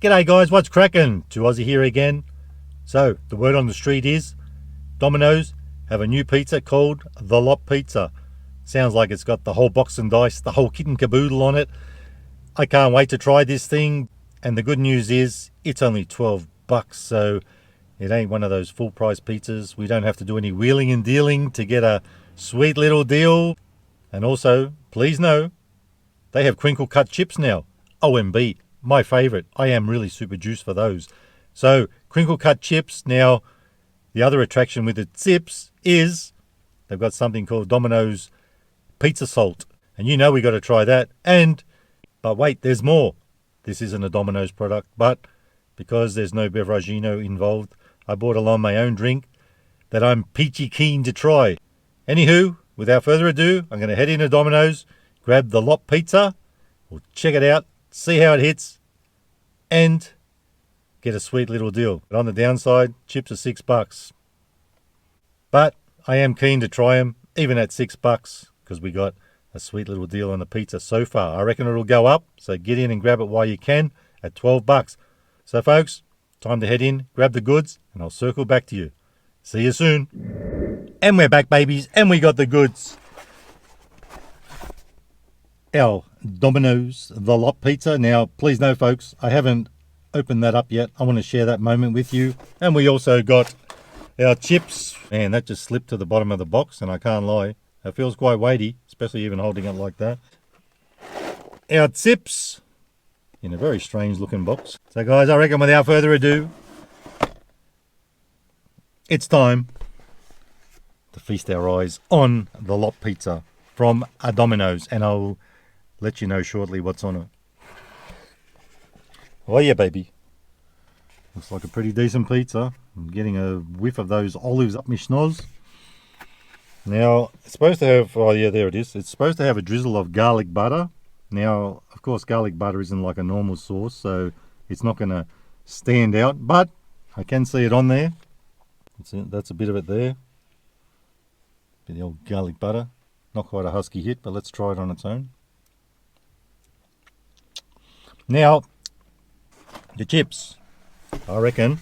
G'day guys, what's cracking? To Aussie here again. So, the word on the street is Domino's have a new pizza called the Lot Pizza. Sounds like it's got the whole box and dice, the whole kit and caboodle on it. I can't wait to try this thing. And the good news is it's only 12 bucks, so it ain't one of those full price pizzas. We don't have to do any wheeling and dealing to get a sweet little deal. And also, please know, they have crinkle cut chips now. OMB. My favourite. I am really super juiced for those. So, crinkle cut chips. Now, the other attraction with the chips is they've got something called Domino's pizza salt. And you know we got to try that. But wait, there's more. This isn't a Domino's product, but because there's no beveragino involved, I bought along my own drink that I'm peachy keen to try. Anywho, without further ado, I'm going to head into Domino's, grab the Lot Pizza, we'll check it out, see how it hits, and get a sweet little deal. But on the downside, chips are $6. But I am keen to try them, even at $6, because we got a sweet little deal on the pizza so far. I reckon it'll go up, so get in and grab it while you can at $12. So folks, time to head in, grab the goods, and I'll circle back to you. See you soon. And we're back, babies, and we got the goods. Our Domino's The Lot Pizza. Now, please know, folks, I haven't opened that up yet. I want to share that moment with you. And we also got our chips. Man, that just slipped to the bottom of the box, and I can't lie. It feels quite weighty, especially even holding it like that. Our chips in a very strange looking box. So guys, I reckon without further ado, it's time to feast our eyes on the Lot Pizza from a Domino's, and I'll let you know shortly what's on it. Oh yeah, baby. Looks like a pretty decent pizza. I'm getting a whiff of those olives up my schnoz. Now, it's supposed to have, oh yeah, there it is. It's supposed to have a drizzle of garlic butter. Now, of course, garlic butter isn't like a normal sauce, so it's not going to stand out, but I can see it on there. That's a bit of it there. Bit of the old garlic butter. Not quite a husky hit, but let's try it on its own. Now, the chips. I reckon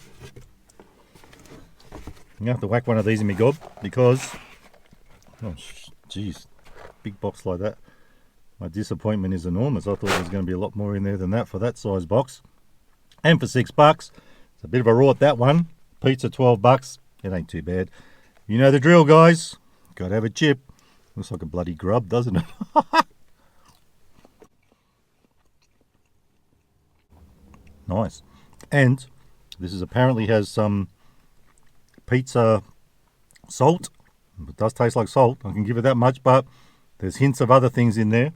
I'm going to have to whack one of these in my gob because, oh jeez, big box like that. My disappointment is enormous. I thought there was going to be a lot more in there than that for that size box. And for $6, it's a bit of a rort, that one. Pizza, $12. It ain't too bad. You know the drill, guys. Got to have a chip. Looks like a bloody grub, doesn't it? Nice. And this is apparently has some pizza salt. It does taste like salt. I can give it that much, but there's hints of other things in there.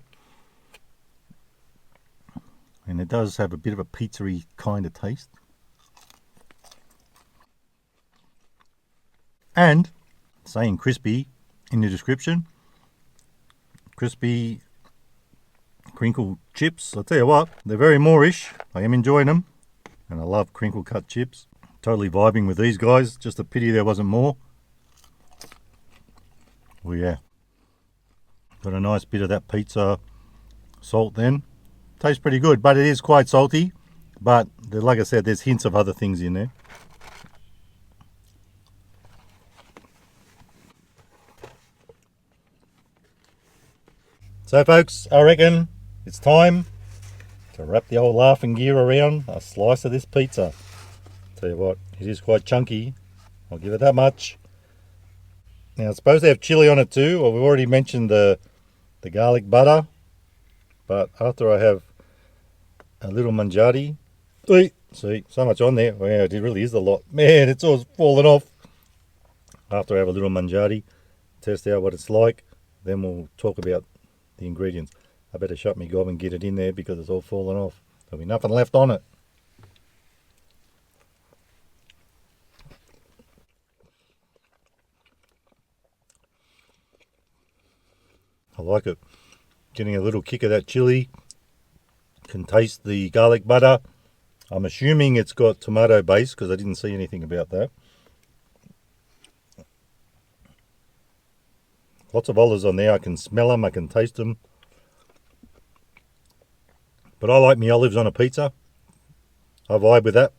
And it does have a bit of a pizza-y kind of taste. And saying crispy in the description. Crispy crinkle chips. I'll tell you what, they're very Moorish. I am enjoying them. And I love crinkle cut chips. Totally vibing with these guys. Just a pity there wasn't more. Oh yeah. Got a nice bit of that pizza salt then. Tastes pretty good, but it is quite salty. But like I said, there's hints of other things in there. So folks, I reckon it's time to wrap the old laughing gear around a slice of this pizza. Tell you what, it is quite chunky. I'll give it that much. Now it's supposed to have chili on it too. Well, we've already mentioned the garlic butter. But after I have a little mangiati, see, so much on there. Wow, it really is a lot. Man, it's all falling off. After I have a little mangiati, test out what it's like, then we'll talk about the ingredients. I better shut my gob and get it in there because it's all falling off. There'll be nothing left on it. I like it. Getting a little kick of that chili. Can taste the garlic butter. I'm assuming it's got tomato base because I didn't see anything about that. Lots of olives on there. I can smell them. I can taste them. But I like my olives on a pizza. I vibe with that.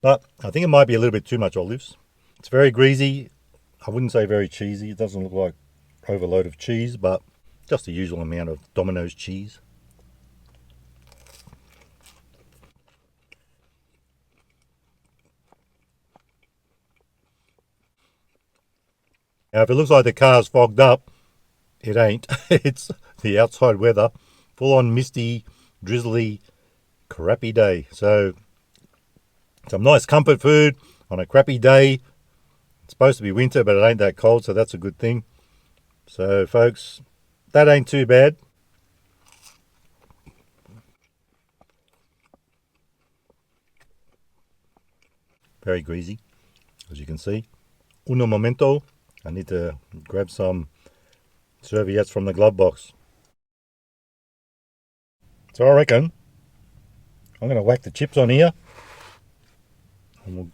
But I think it might be a little bit too much olives. It's very greasy. I wouldn't say very cheesy. It doesn't look like overload of cheese, but just the usual amount of Domino's cheese. Now, if it looks like the car's fogged up, it ain't. It's the outside weather. Full on misty, drizzly, crappy day. So, some nice comfort food on a crappy day. It's supposed to be winter, but it ain't that cold, so that's a good thing. So, folks, that ain't too bad. Very greasy, as you can see. Uno momento. I need to grab some serviettes from the glove box. So I reckon I'm going to whack the chips on here. And we'll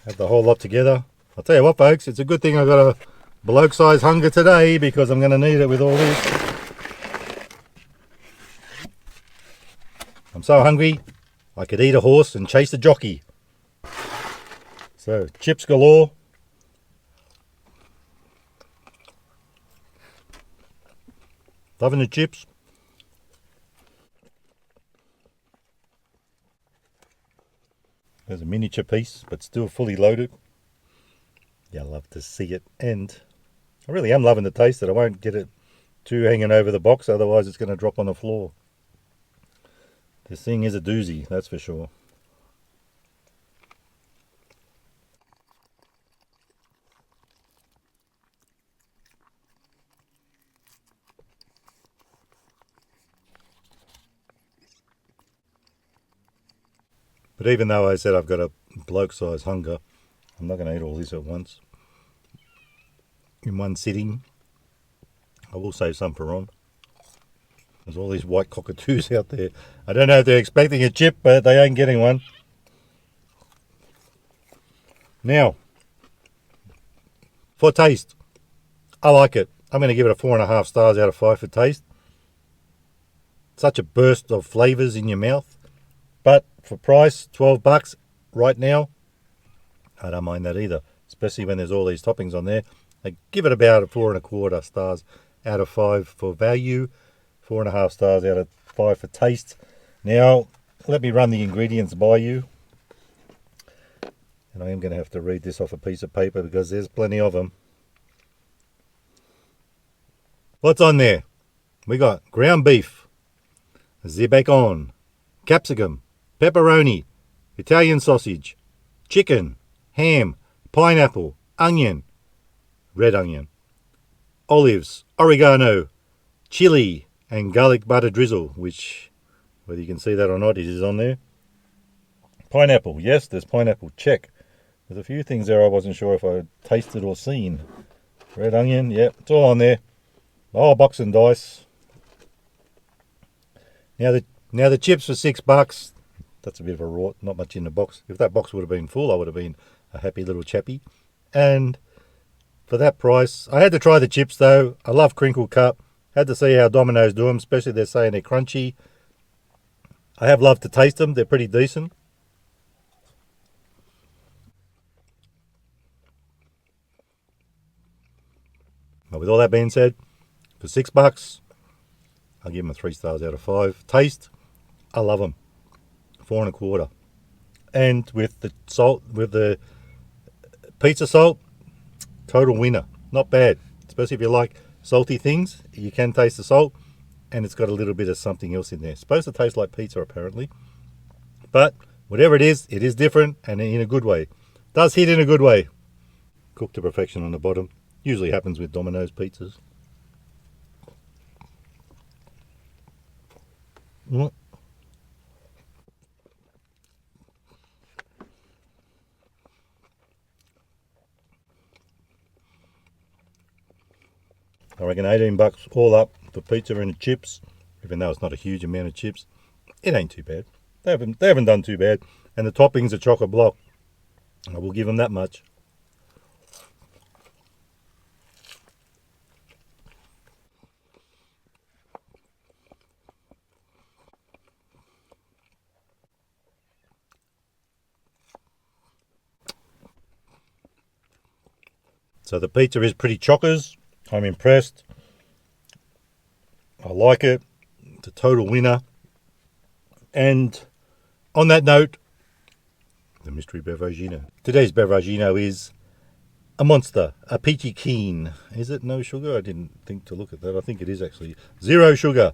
have the whole lot together. I'll tell you what, folks, it's a good thing I got a bloke-size hunger today, because I'm going to need it with all this. I'm so hungry, I could eat a horse and chase a jockey. So, chips galore. Loving the chips. There's a miniature piece, but still fully loaded. Yeah, I love to see it. And I really am loving the taste that I won't get it too hanging over the box, otherwise it's going to drop on the floor. This thing is a doozy, that's for sure. But even though I said I've got a bloke-size hunger, I'm not going to eat all this at once. In one sitting. I will save some for Ron. There's all these white cockatoos out there. I don't know if they're expecting a chip, but they ain't getting one. Now, for taste, I like it. I'm going to give it a 4.5 stars out of 5 for taste. Such a burst of flavours in your mouth. But for price, $12 right now, I don't mind that either. Especially when there's all these toppings on there. I give it about a 4.25 stars out of 5 for value. 4.5 stars out of 5 for taste. Now, let me run the ingredients by you. And I am going to have to read this off a piece of paper because there's plenty of them. What's on there? We got ground beef, the bacon, capsicum, pepperoni, Italian sausage, chicken, ham, pineapple, onion, red onion, olives, oregano, chili, and garlic butter drizzle, which, whether you can see that or not, it is on there. Pineapple, yes, there's pineapple, check. There's a few things there I wasn't sure if I tasted or seen. Red onion, yep, it's all on there. The whole box and dice. Now the chips for $6. That's a bit of a rort, not much in the box. If that box would have been full, I would have been a happy little chappy. And for that price, I had to try the chips though. I love Crinkle Cut. Had to see how Domino's do them, especially they're saying they're crunchy. I have loved to taste them. They're pretty decent. But with all that being said, for $6, I'll give them a 3 stars out of 5. Taste, I love them. 4.25. And with the salt, with the pizza salt, total winner. Not bad, especially if you like salty things. You can taste the salt, and it's got a little bit of something else in there. It's supposed to taste like pizza apparently, but whatever it is different, and in a good way. Does hit in a good way. Cooked to perfection on the bottom. Usually happens with Domino's pizzas. I reckon $18 all up for pizza and the chips, even though it's not a huge amount of chips. It ain't too bad. They haven't done too bad. And the toppings are chock-a-block. I will give them that much. So the pizza is pretty chockers. I'm impressed. I like it. It's a total winner. And on that note, the mystery beveragino. Today's beveragino is a monster, a peachy keen. Is it no sugar? I didn't think to look at that. I think it is actually 0 sugar.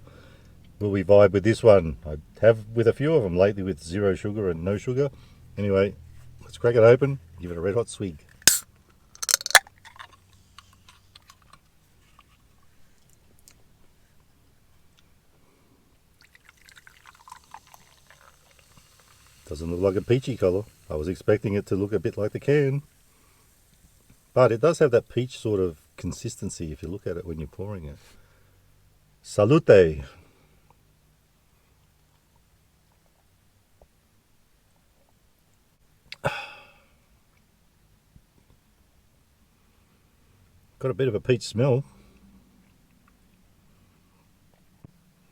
Will we vibe with this one? I have with a few of them lately with 0 sugar and no sugar. Anyway, let's crack it open. Give it a red hot swig. Doesn't look like a peachy colour. I was expecting it to look a bit like the can. But it does have that peach sort of consistency if you look at it when you're pouring it. Salute! Got a bit of a peach smell.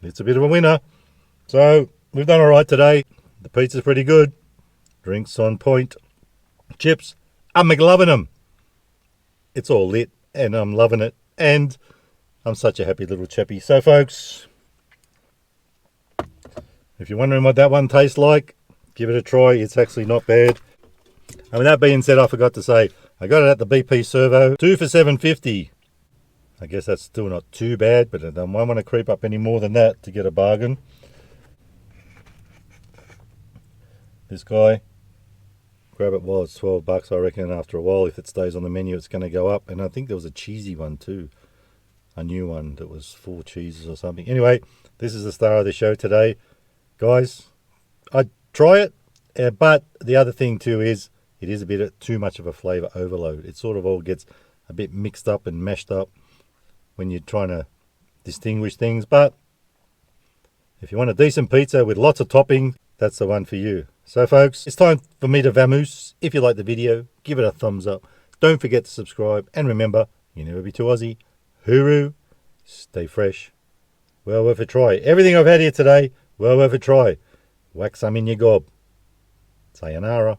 It's a bit of a winner. So, we've done alright today. The pizza's pretty good. Drinks on point. Chips, I'm McLovin' them. It's all lit and I'm loving it. And I'm such a happy little chappy. So, folks, if you're wondering what that one tastes like, give it a try. It's actually not bad. And with that being said, I forgot to say, I got it at the BP Servo, 2 for $7.50. I guess that's still not too bad, but I don't want to creep up any more than that to get a bargain. This guy, grab it while it's $12, I reckon. After a while, if it stays on the menu, it's going to go up. And I think there was a cheesy one too, a new one that was 4 cheeses or something. Anyway, this is the star of the show today, guys. I'd try it, but the other thing too is it is a bit too much of a flavour overload. It sort of all gets a bit mixed up and mashed up when you're trying to distinguish things. But if you want a decent pizza with lots of topping, that's the one for you. So, folks, it's time for me to vamoose. If you like the video, give it a thumbs up. Don't forget to subscribe. And remember, you never be too Aussie. Hooroo. Stay fresh. Well worth a try. Everything I've had here today, well worth a try. Whack some in your gob. Sayonara.